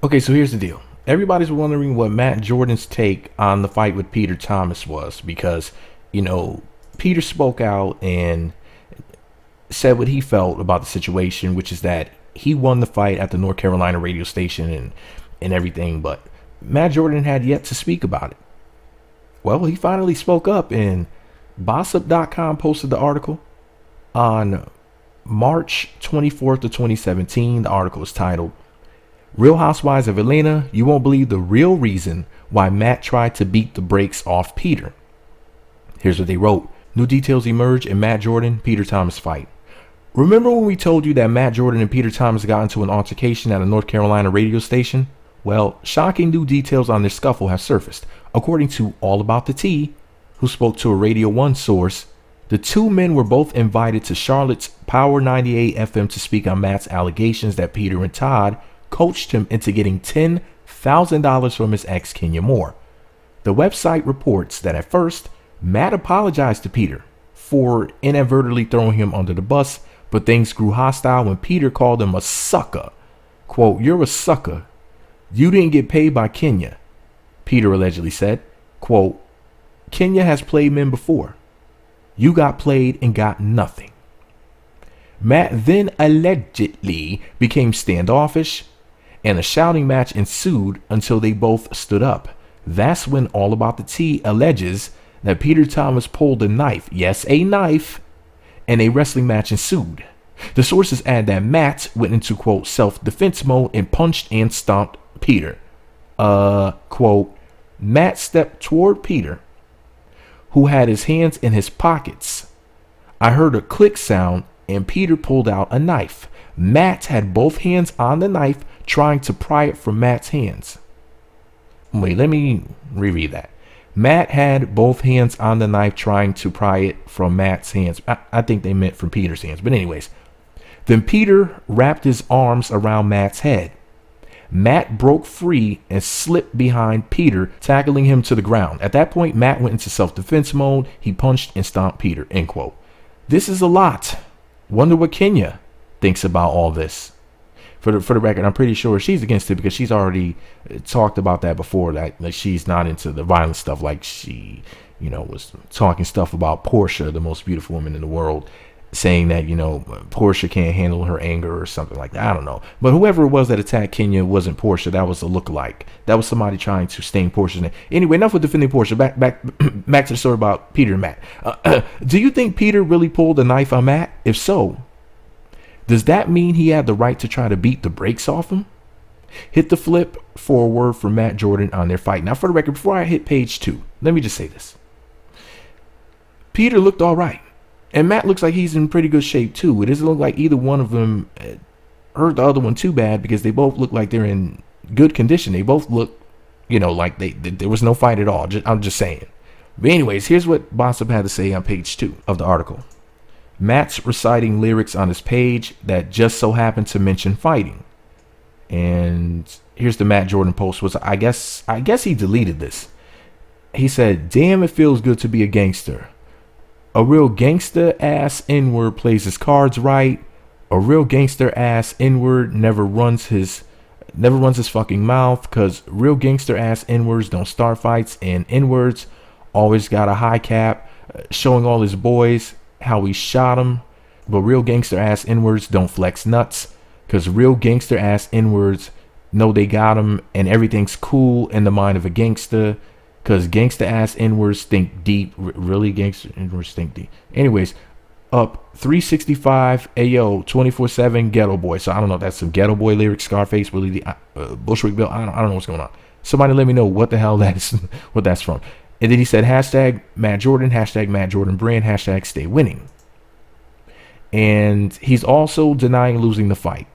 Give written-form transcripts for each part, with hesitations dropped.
Okay, so here's the deal. Everybody's wondering what Matt Jordan's take on the fight with PeterThomas was because, you know, Peter spoke out and said what he felt about the situation, which is that he won the fight at the North Carolina radio station and everything, but Matt Jordan had yet to speak about it. Well, he finally spoke up, and Bossip.com posted the article on March 24th of 2017. The article is titled Real Housewives of Atlanta, you won't believe the real reason why Matt tried to beat the brakes off Peter. Here's what they wrote. New details emerge in Matt Jordan, PeterThomas fight. Remember when we told you that Matt Jordan and PeterThomas got into an altercation at a North Carolina radio station? Well, shocking new details on their scuffle have surfaced. According to All About the Tea, who spoke to a Radio 1 source, the two men were both invited to Charlotte's Power 98 FM to speak on Matt's allegations that Peter and Todd coached him into getting $10,000 from his ex, Kenya Moore. The website reports that at first, Matt apologized to Peter for inadvertently throwing him under the bus, but things grew hostile when Peter called him a sucker. Quote, "You're a sucker. You didn't get paid by Kenya," Peter allegedly said. Quote, "Kenya has played men before. You got played and got nothing." Matt then allegedly became standoffish, and a shouting match ensued until they both stood up. That's when All About the Tea alleges that PeterThomas pulled a knife, yes, a knife, and a wrestling match ensued. The sources add that Matt went into, quote, self-defense mode and punched and stomped Peter. Quote, Matt stepped toward Peter, who had his hands in his pockets. I heard a click sound and Peter pulled out a knife. Matt had both hands on the knife, trying to pry it from Matt's hands. Wait, let me reread that. Matt had both hands on the knife, trying to pry it from Matt's hands. I think they meant from Peter's hands, but anyways. Then Peter wrapped his arms around Matt's head. Matt broke free and slipped behind Peter, tackling him to the ground. At that point, Matt went into self-defense mode. He punched and stomped Peter, end quote. This is a lot. Wonder what Kenya thinks about all this. For the record, I'm pretty sure she's against it because she's already talked about that before, that like she's not into the violent stuff, like she, was talking stuff about Portia, the most beautiful woman in the world, saying that, Portia can't handle her anger or something like that. I don't know. But whoever it was that attacked Kenya wasn't Portia. That was a lookalike. That was somebody trying to stain Portia's name. Anyway, enough with defending Portia. Back to the story about Peter and Matt. Do you think Peter really pulled a knife on Matt? If so, does that mean he had the right to try to beat the brakes off him? Hit the flip for a word from Matt Jordan on their fight. Now, for the record, before I hit page 2, let me just say this. Peter looked all right. And Matt looks like he's in pretty good shape, too. It doesn't look like either one of them hurt the other one too bad because they both look like they're in good condition. They both look, like there was no fight at all. I'm just saying. But anyways, here's what Bossip had to say on page 2 of the article. Matt's reciting lyrics on his page that just so happened to mention fighting. And here's the Matt Jordan post. I guess he deleted this. He said, "Damn, it feels good to be a gangster. A real gangster ass N-word plays his cards right. A real gangster ass N-word never runs his fucking mouth, cause real gangster ass N-words don't start fights, and N-words always got a high cap, showing all his boys how he shot him. But real gangster ass N-words don't flex nuts, cause real gangster ass N-words know they got him, and everything's cool in the mind of a gangster. Cause gangster ass N-words think deep." Really, gangster N-words think deep. Anyways, up 365, ayo, 24/7, Ghetto Boy. So I don't know if that's some Ghetto Boy lyrics, Scarface, Willie Bushwick Bill. I don't know what's going on. Somebody let me know what the hell that's what that's from. And then he said, hashtag Matt Jordan, hashtag Matt Jordan brand, hashtag stay winning. And he's also denying losing the fight.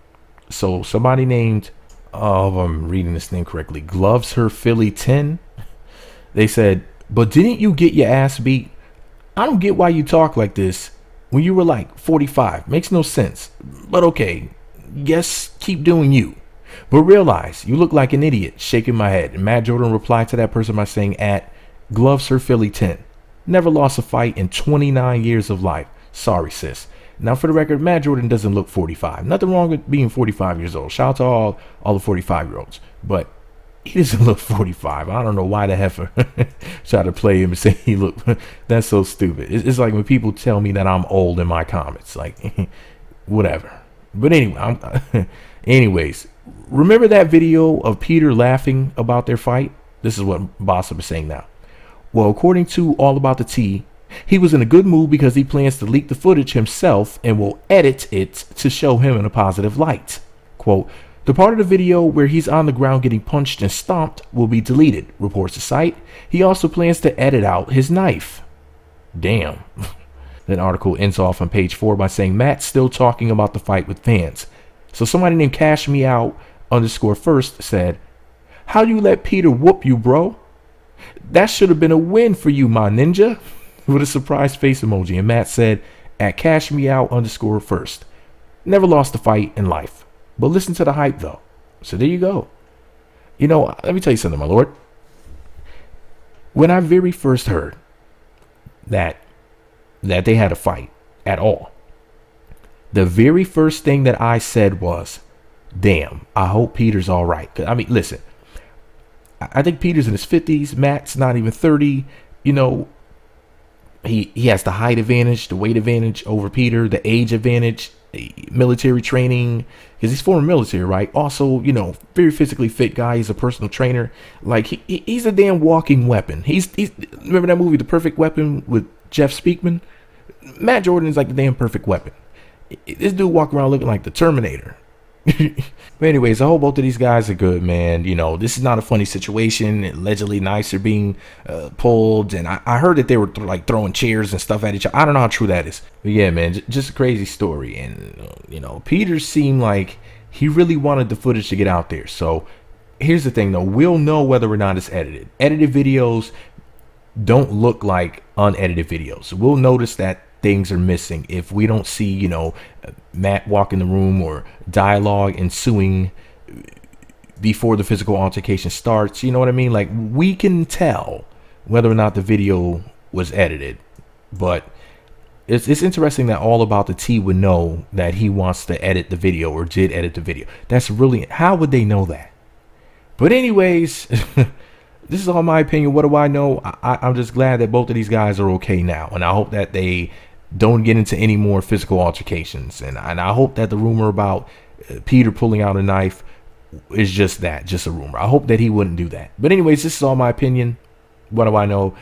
So somebody named, if I'm reading this name correctly, Gloves Her Philly 10. They said, "But didn't you get your ass beat? I don't get why you talk like this when you were like 45. Makes no sense. But okay, guess keep doing you. But realize you look like an idiot." Shaking my head. And Matt Jordan replied to that person by saying, at Gloves Her Philly 10. "Never lost a fight in 29 years of life. Sorry, sis." Now, for the record, Matt Jordan doesn't look 45. Nothing wrong with being 45 years old. Shout out to all the 45-year-olds. But he doesn't look 45. I don't know why the heifer try to play him and say he look. That's so stupid. It's like when people tell me that I'm old in my comments. Like, whatever. But anyway, anyways, remember that video of Peter laughing about their fight? This is what Bossip is saying now. Well, according to All About the Tea, he was in a good mood because he plans to leak the footage himself and will edit it to show him in a positive light. Quote, the part of the video where he's on the ground getting punched and stomped will be deleted, reports the site. He also plans to edit out his knife. Damn. That article ends off on page 4 by saying Matt's still talking about the fight with fans. So somebody named Cash Me Out _first said, how you let Peter whoop you, bro? That should have been a win for you, my ninja. With a surprised face emoji. And Matt said, at Cash Me Out _first. Never lost a fight in life. But listen to the hype, though. So there you go. You know, let me tell you something, my lord. When I very first heard that they had a fight at all, the very first thing that I said was, damn, I hope Peter's all right. I mean, listen, I think Peter's in his 50s. Matt's not even 30. You know, he has the height advantage, the weight advantage over Peter, the age advantage, military training, because he's former military, right? Also, you know, very physically fit guy. He's a personal trainer. Like, he's a damn walking weapon. He's remember that movie, The Perfect Weapon, with Jeff Speakman? Matt Jordan is like the damn perfect weapon. This dude walk around looking like the Terminator. But anyways, I hope both of these guys are good, man. You know, this is not a funny situation. Allegedly knives are being pulled, and I heard that they were like throwing chairs and stuff at each other. I don't know how true that is, but yeah, man, just a crazy story. And you know, Peter seemed like he really wanted the footage to get out there. So here's the thing, though, we'll know whether or not it's edited. Edited videos don't look like unedited videos. We'll notice that things are missing if we don't see, you know, Matt walk in the room or dialogue ensuing before the physical altercation starts. You know what I mean? Like, we can tell whether or not the video was edited. But it's interesting that All About the Tea would know that he wants to edit the video or did edit the video. That's really, how would they know that? But anyways, this is all my opinion. What do I know? I'm just glad that both of these guys are okay now, and I hope that they don't get into any more physical altercations. And I hope that the rumor about Peter pulling out a knife is just that, just a rumor. I hope that he wouldn't do that. But anyways, this is all my opinion. What do I know?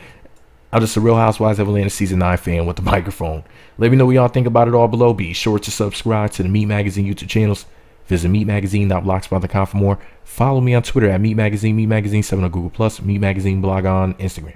I'm just a Real Housewives of Atlanta season 9 fan with the microphone. Let me know what y'all think about it all below. Be sure to subscribe to the Meat Magazine YouTube channels. Visit meatmagazine.blogspot.com for more. Follow me on Twitter at Meat Magazine, Meat Magazine 7 on Google+, Meat Magazine blog on Instagram.